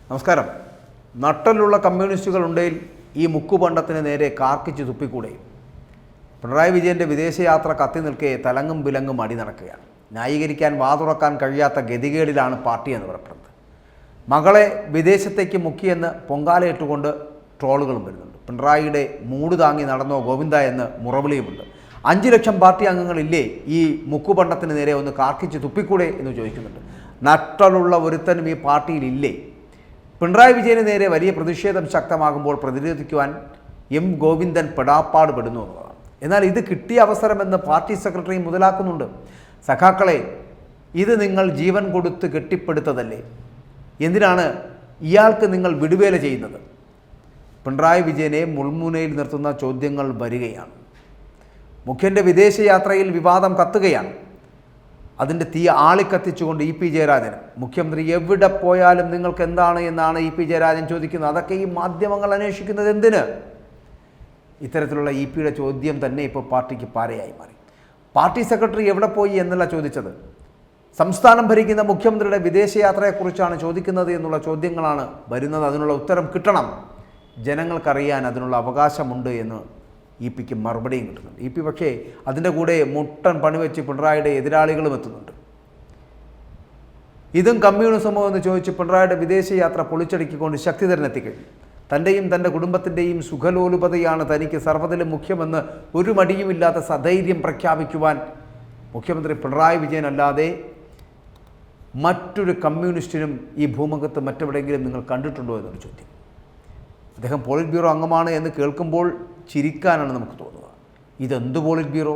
നമസ്കാരം. നട്ടലുള്ള കമ്മ്യൂണിസ്റ്റുകളുണ്ടെങ്കിൽ ഈ മുക്കുപണ്ടത്തിന് നേരെ കാർക്കിച്ച് തുപ്പിക്കൂടെ? പിണറായി വിജയൻ്റെ വിദേശയാത്ര കത്തി നിൽക്കെ തലങ്ങും വിലങ്ങും അടി നടക്കുകയാണ്. ന്യായീകരിക്കാൻ വാതുറക്കാൻ കഴിയാത്ത ഗതികേടിലാണ് പാർട്ടി എന്ന് പറയപ്പെടുന്നത്. മകളെ വിദേശത്തേക്ക് മുക്കിയെന്ന് പൊങ്കാലയിട്ടുകൊണ്ട് ട്രോളുകളും വരുന്നുണ്ട്. പിണറായിയുടെ മൂട് താങ്ങി നടന്നോ ഗോവിന്ദ എന്ന് മുറവിളിയുമുണ്ട്. 5 ലക്ഷം പാർട്ടി അംഗങ്ങളില്ലേ, ഈ മുക്കുപണ്ടത്തിന് നേരെ ഒന്ന് കാർക്കിച്ച് തുപ്പിക്കൂടെ എന്ന് ചോദിക്കുന്നുണ്ട്. നട്ടലുള്ള ഒരുത്തനും ഈ പാർട്ടിയിലില്ലേ? പിണറായി വിജയന് നേരെ വലിയ പ്രതിഷേധം ശക്തമാകുമ്പോൾ പ്രതിരോധിക്കുവാൻ ഗോവിന്ദൻ പെടാപ്പാട് പെടുന്നു എന്നുള്ളതാണ്. എന്നാൽ ഇത് കിട്ടിയ അവസരമെന്ന് പാർട്ടി സെക്രട്ടറി മുതലാക്കുന്നുണ്ട്. സഖാക്കളെ, ഇത് നിങ്ങൾ ജീവൻ കൊടുത്ത് കെട്ടിപ്പടുത്തതല്ലേ? എന്തിനാണ് ഇയാൾക്ക് നിങ്ങൾ വിടുവേല ചെയ്യുന്നത്? പിണറായി വിജയനെ മുൾമുനയിൽ നിർത്തുന്ന ചോദ്യങ്ങൾ വരികയാണ്. മുഖ്യൻ്റെ വിദേശയാത്രയിൽ വിവാദം കത്തുകയാണ്. അതിൻ്റെ തീ ആളിക്കത്തിച്ചുകൊണ്ട് ഇ പി ജയരാജൻ, മുഖ്യമന്ത്രി എവിടെ പോയാലും നിങ്ങൾക്ക് എന്താണ് എന്നാണ് ഇ പി ജയരാജൻ ചോദിക്കുന്നത്. അതൊക്കെ ഈ മാധ്യമങ്ങൾ അന്വേഷിക്കുന്നത് എന്തിന്? ഇത്തരത്തിലുള്ള ഇ പിയുടെ ചോദ്യം തന്നെ ഇപ്പോൾ പാർട്ടിക്ക് പാരയായി മാറി. പാർട്ടി സെക്രട്ടറി എവിടെ പോയി എന്നല്ല ചോദിച്ചത്, സംസ്ഥാനം ഭരിക്കുന്ന മുഖ്യമന്ത്രിയുടെ വിദേശയാത്രയെക്കുറിച്ചാണ് ചോദിക്കുന്നത് എന്നുള്ള ചോദ്യങ്ങളാണ് വരുന്നത്. അതിനുള്ള ഉത്തരം കിട്ടണം. ജനങ്ങൾക്കറിയാൻ അതിനുള്ള അവകാശമുണ്ട് എന്ന് ഇ പിക്ക് മറുപടിയും കിട്ടുന്നുണ്ട്. ഇ പി പക്ഷേ അതിൻ്റെ കൂടെ മുട്ടൻ പണിവെച്ച് പിണറായിയുടെ എതിരാളികളും എത്തുന്നുണ്ട്. ഇതും കമ്മ്യൂണിസമോ എന്ന് ചോദിച്ച് പിണറായിയുടെ വിദേശയാത്ര പൊളിച്ചടുക്കിക്കൊണ്ട് ശക്തിധരൻ എത്തിക്കഴിഞ്ഞു. തൻ്റെയും തൻ്റെ കുടുംബത്തിൻ്റെയും സുഖലോലുപതയാണ് തനിക്ക് സർവ്വതിലും മുഖ്യമെന്ന് ഒരു മടിയുമില്ലാത്ത സധൈര്യം പ്രഖ്യാപിക്കുവാൻ മുഖ്യമന്ത്രി പിണറായി വിജയനല്ലാതെ മറ്റൊരു കമ്മ്യൂണിസ്റ്റിനും ഈ ഭൂമുഖത്ത് മറ്റെവിടെയെങ്കിലും നിങ്ങൾ കണ്ടിട്ടുണ്ടോ എന്നൊരു ചോദ്യം. അദ്ദേഹം പോളിറ്റ് ബ്യൂറോ അംഗമാണ് എന്ന് കേൾക്കുമ്പോൾ ചിരിക്കാനാണ് നമുക്ക് തോന്നുക. ഇതെന്ത് പോളിറ്റ് ബ്യൂറോ?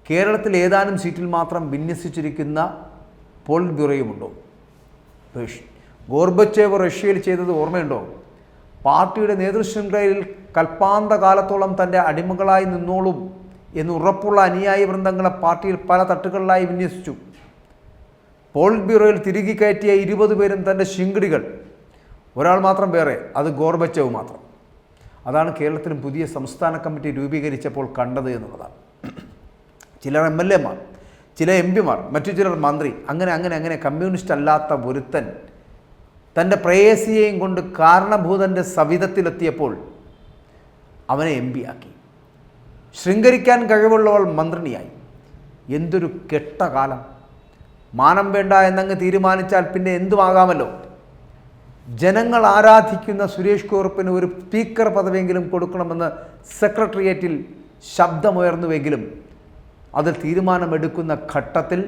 കേരളത്തിൽ ഏതാനും സീറ്റിൽ മാത്രം വിന്യസിച്ചിരിക്കുന്ന പോളിറ്റ് ബ്യൂറോയുമുണ്ടോ? ഗോർബച്ചേവ് റഷ്യയിൽ ചെയ്തത് ഓർമ്മയുണ്ടോ? പാർട്ടിയുടെ നേതൃശൃംഖലയിൽ കൽപ്പാന്ത കാലത്തോളം തൻ്റെ അടിമകളായി നിന്നോളും എന്ന് ഉറപ്പുള്ള അനുയായി വൃന്ദങ്ങളെ പാർട്ടിയിൽ പല തട്ടുകളിലായി വിന്യസിച്ചു. പോളിറ്റ് ബ്യൂറോയിൽ തിരികെ കയറ്റിയ 20 പേരും തൻ്റെ ശിങ്കിടികൾ. ഒരാൾ മാത്രം വേറെ, അത് ഗോർബച്ചേവ് മാത്രം. അതാണ് കേരളത്തിലും പുതിയ സംസ്ഥാന കമ്മിറ്റി രൂപീകരിച്ചപ്പോൾ കണ്ടത് എന്നുള്ളതാണ്. ചിലർ MLA മാർ, ചില MP മാർ, മറ്റു ചിലർ മന്ത്രി, അങ്ങനെ കമ്മ്യൂണിസ്റ്റ് അല്ലാത്ത ഒരുത്തൻ തൻ്റെ പ്രേയസിയെയും കൊണ്ട് കാരണഭൂതൻ്റെ സവിധത്തിലെത്തിയപ്പോൾ അവനെ MP ആക്കി. ശൃംഗരിക്കാൻ കഴിവുള്ളവൾ മന്ത്രിണിയായി. എന്തൊരു കെട്ട കാലം! മാനം വേണ്ട എന്നങ്ങ് തീരുമാനിച്ചാൽ പിന്നെ എന്തുമാകാമല്ലോ. ജനങ്ങൾ ആരാധിക്കുന്ന സുരേഷ് കുറുപ്പിന് ഒരു സ്പീക്കർ പദവിയെങ്കിലും കൊടുക്കണമെന്ന് സെക്രട്ടേറിയറ്റിൽ ശബ്ദമുയർന്നുവെങ്കിലും അതിൽ തീരുമാനമെടുക്കുന്ന ഘട്ടത്തിൽ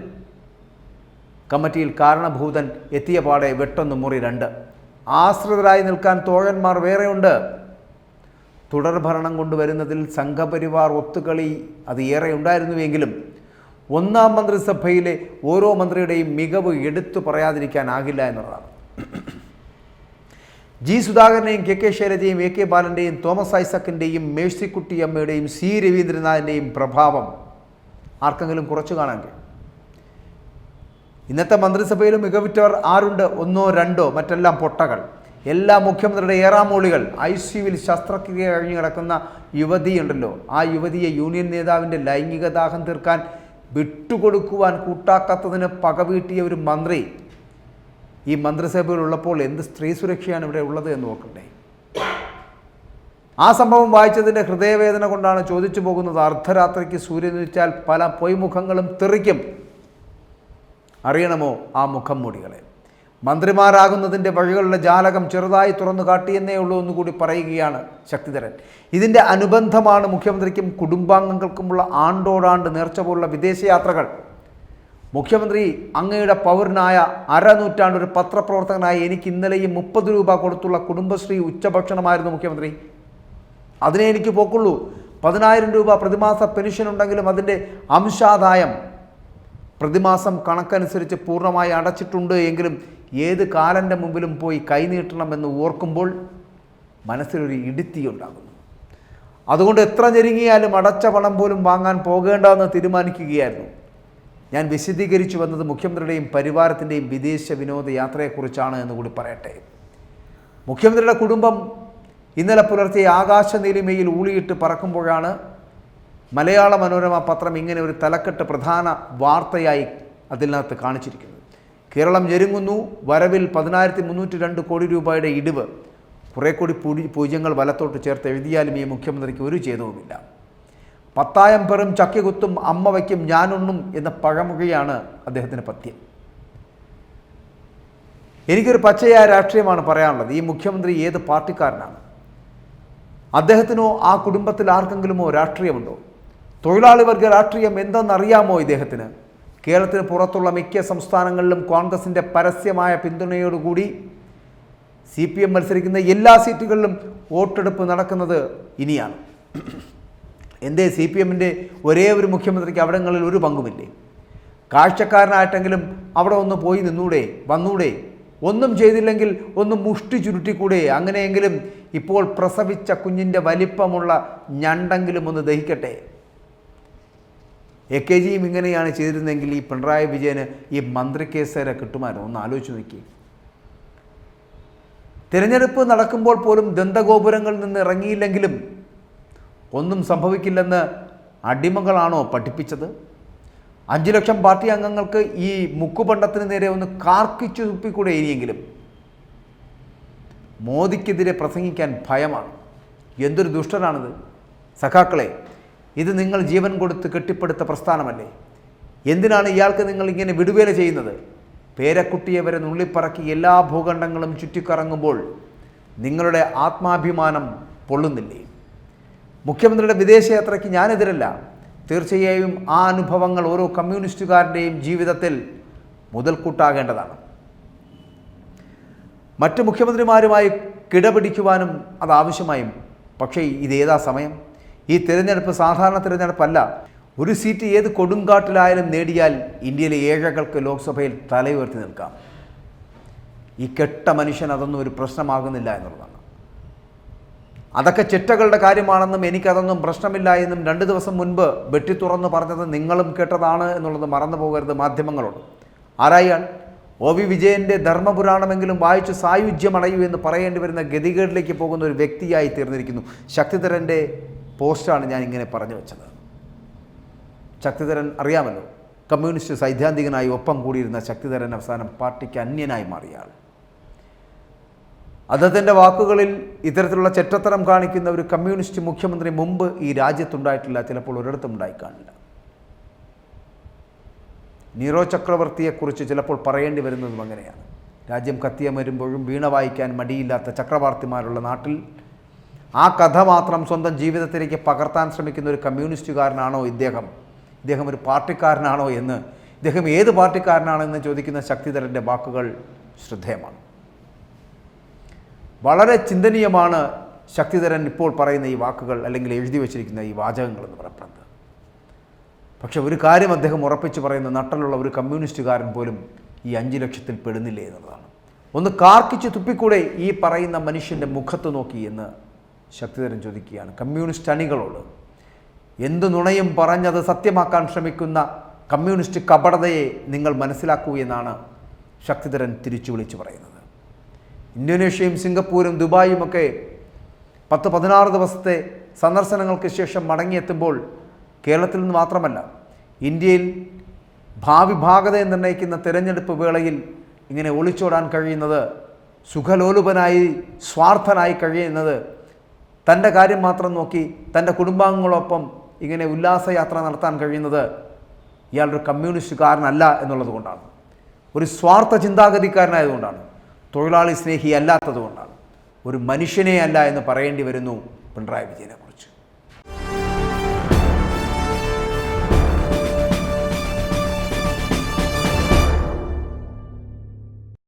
കമ്മിറ്റിയിൽ കാരണഭൂതൻ എത്തിയ പാടെ വെട്ടൊന്ന് മുറി 2. ആശ്രിതരായി നിൽക്കാൻ തോഴന്മാർ വേറെയുണ്ട്. തുടർഭരണം കൊണ്ടുവരുന്നതിൽ സംഘപരിവാർ ഒത്തുകളി അത് ഏറെ ഉണ്ടായിരുന്നുവെങ്കിലും 1ാം മന്ത്രിസഭയിലെ ഓരോ മന്ത്രിയുടെയും മികവ് എടുത്തു പറയാതിരിക്കാനാകില്ല എന്നുള്ളതാണ്. ജി സുധാകരനെയും KK ശൈലജയും AK ബാലൻ്റെയും തോമസ് ഐസക്കിൻ്റെയും മേഴ്സിക്കുട്ടി അമ്മയുടെയും C രവീന്ദ്രനാഥിൻ്റെയും പ്രഭാവം ആർക്കെങ്കിലും കുറച്ചു കാണാൻ കഴിയും? ഇന്നത്തെ മന്ത്രിസഭയിലും മികവുറ്റവർ ആരുണ്ട്? 1ഓ 2ഓ, മറ്റെല്ലാം പൊട്ടകൾ. എല്ലാ മുഖ്യമന്ത്രിയുടെ ഏറാമൂളികൾ. ICUവിൽ ശസ്ത്രക്രിയ കഴിഞ്ഞ് കിടക്കുന്ന യുവതിയുണ്ടല്ലോ, ആ യുവതിയെ യൂണിയൻ നേതാവിൻ്റെ ലൈംഗിക ദാഹം തീർക്കാൻ വിട്ടുകൊടുക്കുവാൻ കൂട്ടാക്കാത്തതിന് പകവീട്ടിയ ഒരു മന്ത്രി ഈ മന്ത്രിസഭയിലുള്ളപ്പോൾ എന്ത് സ്ത്രീ സുരക്ഷയാണ് ഇവിടെ ഉള്ളത് എന്ന് നോക്കണ്ടേ? ആ സംഭവം വായിച്ചതിൻ്റെ ഹൃദയവേദന കൊണ്ടാണ് ചോദിച്ചു പോകുന്നത്. അർദ്ധരാത്രിക്ക് സൂര്യൻ ഉദിച്ചാൽ പല പൊയ്മുഖങ്ങളും തെറിക്കും. അറിയണമോ ആ മുഖം മൂടികളെ? മന്ത്രിമാരാകുന്നതിൻ്റെ വഴികളുടെ ജാലകം ചെറുതായി തുറന്നു കാട്ടിയെന്നേ ഉള്ളൂ എന്നുകൂടി പറയുകയാണ് ശക്തിധരൻ. ഇതിൻ്റെ അനുബന്ധമാണ് മുഖ്യമന്ത്രിക്കും കുടുംബാംഗങ്ങൾക്കുമുള്ള ആണ്ടോടാണ്ട് നേർച്ച പോലുള്ള വിദേശയാത്രകൾ. മുഖ്യമന്ത്രി, അങ്ങയുടെ പൗരനായ അരനൂറ്റാണ്ട് ഒരു പത്രപ്രവർത്തകനായ എനിക്ക് ഇന്നലെയും 30 രൂപ കൊടുത്തുള്ള കുടുംബശ്രീ ഉച്ചഭക്ഷണമായിരുന്നു മുഖ്യമന്ത്രി. അതിനെ എനിക്ക് പോക്കുള്ളൂ. 10,000 രൂപ പ്രതിമാസ പെൻഷൻ ഉണ്ടെങ്കിലും അതിൻ്റെ അംശാദായം പ്രതിമാസം കണക്കനുസരിച്ച് പൂർണ്ണമായി അടച്ചിട്ടുണ്ട് എങ്കിലും ഏത് കാലൻ്റെ മുമ്പിലും പോയി കൈനീട്ടണമെന്ന് ഓർക്കുമ്പോൾ മനസ്സിലൊരു ഇടുത്തിയുണ്ടാകുന്നു. അതുകൊണ്ട് എത്ര ഞെരുങ്ങിയാലും അടച്ച പണം പോലും വാങ്ങാൻ പോകേണ്ടെന്ന് തീരുമാനിക്കുകയായിരുന്നു. ഞാൻ വിശദീകരിച്ചു വന്നത് മുഖ്യമന്ത്രിയുടെയും പരിവാരത്തിൻ്റെയും വിദേശ വിനോദയാത്രയെക്കുറിച്ചാണ് എന്ന് കൂടി പറയട്ടെ. മുഖ്യമന്ത്രിയുടെ കുടുംബം ഇന്നലെ പുലർച്ചെ ആകാശനീലിമയിൽ ഊളിയിട്ട് പറക്കുമ്പോഴാണ് മലയാള മനോരമ പത്രം ഇങ്ങനെ ഒരു തലക്കെട്ട് പ്രധാന വാർത്തയായി അതിനകത്ത് കാണിച്ചിരിക്കുന്നത്. കേരളം ഞെരുങ്ങുന്നു. വരവിൽ 10,302 കോടി രൂപയുടെ ഇടിവ്. കുറേ കൂടി പൂജ്യങ്ങൾ വലത്തോട്ട് ചേർത്ത് എഴുതിയാലും ഈ മുഖ്യമന്ത്രിക്ക് ഒരു ഛേദവുമില്ല. 10,000 പേരും ചക്കികുത്തും അമ്മ വയ്ക്കും ഞാനൊന്നും എന്ന പഴമൊഴിയാണ് അദ്ദേഹത്തിന് പഥ്യം. എനിക്കൊരു പച്ചയായ രാഷ്ട്രീയമാണ് പറയാനുള്ളത്. ഈ മുഖ്യമന്ത്രി ഏത് പാർട്ടിക്കാരനാണ്? അദ്ദേഹത്തിനോ ആ കുടുംബത്തിൽ ആർക്കെങ്കിലുമോ രാഷ്ട്രീയമുണ്ടോ? തൊഴിലാളി വർഗ രാഷ്ട്രീയം എന്തെന്നറിയാമോ ഇദ്ദേഹത്തിന്? കേരളത്തിന് പുറത്തുള്ള മിക്ക സംസ്ഥാനങ്ങളിലും കോൺഗ്രസിൻ്റെ പരസ്യമായ പിന്തുണയോടുകൂടി CPM മത്സരിക്കുന്ന എല്ലാ സീറ്റുകളിലും വോട്ടെടുപ്പ് നടക്കുന്നത് ഇനിയാണ്. എന്തേ CPMൻ്റെ ഒരേ ഒരു മുഖ്യമന്ത്രിക്ക് അവിടങ്ങളിൽ ഒരു പങ്കുമില്ലേ? കാഴ്ചക്കാരനായിട്ടെങ്കിലും അവിടെ ഒന്ന് പോയി നിന്നൂടെ, വന്നൂടെ? ഒന്നും ചെയ്തില്ലെങ്കിൽ ഒന്ന് മുഷ്ടി ചുരുട്ടിക്കൂടെ? അങ്ങനെയെങ്കിലും ഇപ്പോൾ പ്രസവിച്ച കുഞ്ഞിൻ്റെ വലിപ്പമുള്ള ഞണ്ടെങ്കിലും ഒന്ന് ദഹിക്കട്ടെ. AKGയും ഇങ്ങനെയാണ് ചെയ്തിരുന്നെങ്കിൽ ഈ പിണറായി വിജയന് ഈ മന്ത്രിക്കേസരെ കിട്ടുമായിരുന്നു. ഒന്ന് ആലോചിച്ച് നോക്കി. തിരഞ്ഞെടുപ്പ് നടക്കുമ്പോൾ പോലും ദന്തഗോപുരങ്ങളിൽ നിന്ന് ഇറങ്ങിയില്ലെങ്കിലും ഒന്നും സംഭവിക്കില്ലെന്ന് അടിമകളാണോ പഠിപ്പിച്ചത്? 5 ലക്ഷം പാർട്ടി അംഗങ്ങൾക്ക് ഈ മുക്കുപണ്ടത്തിന് നേരെ ഒന്ന് കാർക്കിച്ചു തുപ്പിക്കൂടെ? ഇനിയെങ്കിലും മോദിക്കെതിരെ പ്രസംഗിക്കാൻ ഭയമാണ്. എന്തൊരു ദുഷ്ടനാണിത് സഖാക്കളെ! ഇത് നിങ്ങൾ ജീവൻ കൊടുത്ത് കെട്ടിപ്പടുത്ത പ്രസ്ഥാനമല്ലേ? എന്തിനാണ് ഇയാൾക്ക് നിങ്ങൾ ഇങ്ങനെ വിടുവേല ചെയ്യുന്നത്? പേരക്കുട്ടിയെ വരെ നുള്ളിപ്പറക്കി എല്ലാ ഭൂഖണ്ഡങ്ങളും ചുറ്റിക്കറങ്ങുമ്പോൾ നിങ്ങളുടെ ആത്മാഭിമാനം പൊള്ളുന്നില്ലേ? മുഖ്യമന്ത്രിയുടെ വിദേശയാത്രയ്ക്ക് ഞാനെതിരല്ല. തീർച്ചയായും ആ അനുഭവങ്ങൾ ഓരോ കമ്മ്യൂണിസ്റ്റുകാരൻ്റെയും ജീവിതത്തിൽ മുതൽക്കൂട്ടാകേണ്ടതാണ്. മറ്റ് മുഖ്യമന്ത്രിമാരുമായി കിടപിടിക്കുവാനും അത് ആവശ്യമായും. പക്ഷേ ഇതേതാ സമയം? ഈ തിരഞ്ഞെടുപ്പ് സാധാരണ തിരഞ്ഞെടുപ്പല്ല. ഒരു സീറ്റ് ഏത് കൊടുങ്കാട്ടിലായാലും നേടിയാൽ ഇന്ത്യയിലെ ഏഴകൾക്ക് ലോക്സഭയിൽ തലയുയർത്തി നിൽക്കാം. ഈ കെട്ട മനുഷ്യൻ അതൊന്നും ഒരു പ്രശ്നമാകുന്നില്ല എന്നുള്ളതാണ്. അതൊക്കെ ചെറ്റകളുടെ കാര്യമാണെന്നും എനിക്കതൊന്നും പ്രശ്നമില്ല എന്നും 2 ദിവസം മുൻപ് വെട്ടി തുറന്ന് പറഞ്ഞത് നിങ്ങളും കേട്ടതാണ് എന്നുള്ളത് മറന്നു പോകരുത് മാധ്യമങ്ങളോട്. ആരായാൽ OV വിജയൻ്റെ ധർമ്മപുരാണമെങ്കിലും വായിച്ച് സായുജ്യമടയൂ എന്ന് പറയേണ്ടി വരുന്ന ഗതികേടിലേക്ക് പോകുന്ന ഒരു വ്യക്തിയായി തീർന്നിരിക്കുന്നു. ശക്തിധരൻ്റെ പോസ്റ്റാണ് ഞാൻ ഇങ്ങനെ പറഞ്ഞു വെച്ചത്. ശക്തിധരൻ അറിയാമല്ലോ, കമ്മ്യൂണിസ്റ്റ് സൈദ്ധാന്തികനായി ഒപ്പം കൂടിയിരുന്ന ശക്തിധരൻ അവസാനം പാർട്ടിക്ക് അന്യനായി മാറിയാൾ. അദ്ദേഹത്തിൻ്റെ വാക്കുകളിൽ ഇത്തരത്തിലുള്ള ചെറ്റത്തരം കാണിക്കുന്ന ഒരു കമ്മ്യൂണിസ്റ്റ് മുഖ്യമന്ത്രി മുമ്പ് ഈ രാജ്യത്തുണ്ടായിട്ടില്ല, ചിലപ്പോൾ ഒരിടത്തും ഉണ്ടായിക്കാണില്ല. നീറോ ചക്രവർത്തിയെക്കുറിച്ച് ചിലപ്പോൾ പറയേണ്ടി വരുന്നതും അങ്ങനെയാണ്. രാജ്യം കത്തിയമരുമ്പോഴും വീണ വായിക്കാൻ മടിയില്ലാത്ത ചക്രവർത്തിമാരുള്ള നാട്ടിൽ ആ കഥ മാത്രം സ്വന്തം ജീവിതത്തിലേക്ക് പകർത്താൻ ശ്രമിക്കുന്ന ഒരു കമ്മ്യൂണിസ്റ്റുകാരനാണോ ഇദ്ദേഹം? ഇദ്ദേഹം ഒരു പാർട്ടിക്കാരനാണോ എന്ന്, ഇദ്ദേഹം ഏത് പാർട്ടിക്കാരനാണെന്ന് ചോദിക്കുന്ന ശക്തിധരൻ്റെ വാക്കുകൾ ശ്രദ്ധേയമാണ്. വളരെ ചിന്തനീയമാണ് ശക്തിധരൻ ഇപ്പോൾ പറയുന്ന ഈ വാക്കുകൾ, അല്ലെങ്കിൽ എഴുതി വച്ചിരിക്കുന്ന ഈ വാചകങ്ങൾ എന്ന് പറയപ്പെടുന്നത്. പക്ഷെ ഒരു കാര്യം അദ്ദേഹം ഉറപ്പിച്ച് പറയുന്ന, നട്ടലുള്ള ഒരു കമ്മ്യൂണിസ്റ്റുകാരൻ പോലും ഈ 5 ലക്ഷത്തിൽ പെടുന്നില്ലേ എന്നുള്ളതാണ്. ഒന്ന് കാർക്കിച്ച് തുപ്പിക്കൂടെ ഈ പറയുന്ന മനുഷ്യൻ്റെ മുഖത്ത് നോക്കി എന്ന് ശക്തിധരൻ ചോദിക്കുകയാണ് കമ്മ്യൂണിസ്റ്റ് അണികളോട്. എന്തു നുണയും പറഞ്ഞത് സത്യമാക്കാൻ ശ്രമിക്കുന്ന കമ്മ്യൂണിസ്റ്റ് കപടതയെ നിങ്ങൾ മനസ്സിലാക്കൂ എന്നാണ് ശക്തിധരൻ തിരിച്ചു വിളിച്ചു പറയുന്നത്. ഇന്തോനേഷ്യയും സിംഗപ്പൂരും ദുബായുമൊക്കെ 10-16 ദിവസത്തെ സന്ദർശനങ്ങൾക്ക് ശേഷം മടങ്ങിയെത്തുമ്പോൾ കേരളത്തിൽ നിന്ന് മാത്രമല്ല, ഇന്ത്യയിൽ ഭാവി ഭാഗതയെ നിർണ്ണയിക്കുന്ന തിരഞ്ഞെടുപ്പ് വേളയിൽ ഇങ്ങനെ ഒളിച്ചോടാൻ കഴിയുന്നത്, സുഖലോലുപനായി സ്വാർത്ഥനായി കഴിയുന്നത്, തൻ്റെ കാര്യം മാത്രം നോക്കി തൻ്റെ കുടുംബാംഗങ്ങളൊപ്പം ഇങ്ങനെ ഉല്ലാസയാത്ര നടത്താൻ കഴിയുന്നത് ഇയാളൊരു കമ്മ്യൂണിസ്റ്റുകാരനല്ല എന്നുള്ളത് കൊണ്ടാണ്. ഒരു സ്വാർത്ഥ ചിന്താഗതിക്കാരനായതുകൊണ്ടാണ്. തൊഴിലാളി സ്നേഹി അല്ലാത്തതുകൊണ്ടാണ്. ഒരു മനുഷ്യനെ അല്ല എന്ന് പറയേണ്ടി വരുന്നു പിണറായി വിജയനെ.